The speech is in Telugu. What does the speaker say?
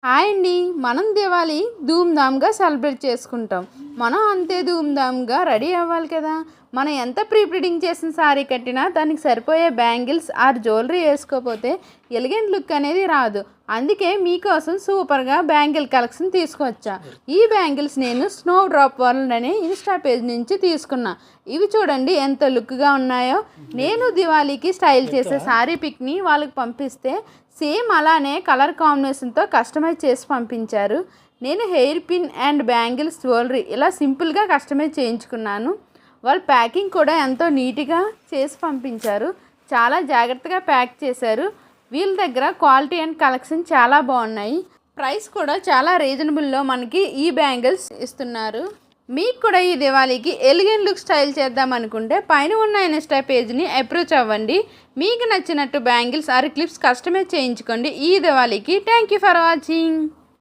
హాయ్ అండి. మనం దివాళీ ధూమ్‌ధామ్‌గా సెలబ్రేట్ చేసుకుంటాం. మనం అంతే ధూమ్‌ధామ్‌గా రెడీ అవ్వాలి కదా! మనం ఎంత ప్రీ ప్లీడింగ్ చేసిన సారీ కట్టినా దానికి సరిపోయే బ్యాంగిల్స్ ఆర్ జ్యువెలరీ వేసుకోకపోతే ఎలిగెంట్ లుక్ అనేది రాదు. అందుకే మీకోసం సూపర్‌గా బ్యాంగిల్ కలెక్షన్ తీసుకొచ్చా. ఈ బ్యాంగిల్స్ నేను స్నో డ్రాప్ వరల్డ్ అనే ఇన్స్టా పేజ్ నుంచి తీసుకున్నా. ఇవి చూడండి ఎంత లుక్‌గా ఉన్నాయో. నేను దివాళీకి స్టైల్ చేసే సారీ పిక్ని వాళ్ళకి పంపిస్తే సేమ్ అలానే కలర్ కాంబినేషన్తో కస్టమైజ్ చేసి పంపించారు. నేను hair pin and bangles jewellery ఇలా సింపుల్గా కస్టమైజ్ చేయించుకున్నాను. వాళ్ళు ప్యాకింగ్ కూడా ఎంతో నీట్గా చేసి పంపించారు. చాలా జాగ్రత్తగా ప్యాక్ చేశారు. వీళ్ళ దగ్గర క్వాలిటీ అండ్ కలెక్షన్ చాలా బాగున్నాయి. ప్రైస్ కూడా చాలా రీజనబుల్లో మనకి ఈ బ్యాంగిల్స్ ఇస్తున్నారు. మీకు కూడా ఈ దివాళీకి ఎలిగెంట్ లుక్ స్టైల్ చేద్దాం అనుకుంటే పైన ఉన్న ఇన్స్టా పేజ్ని అప్రోచ్ అవ్వండి. మీకు నచ్చినట్టు బ్యాంగిల్స్ ఆర్ క్లిప్స్ కస్టమైజ్ చేయించుకోండి ఈ దివాళీకి. Thank you for watching.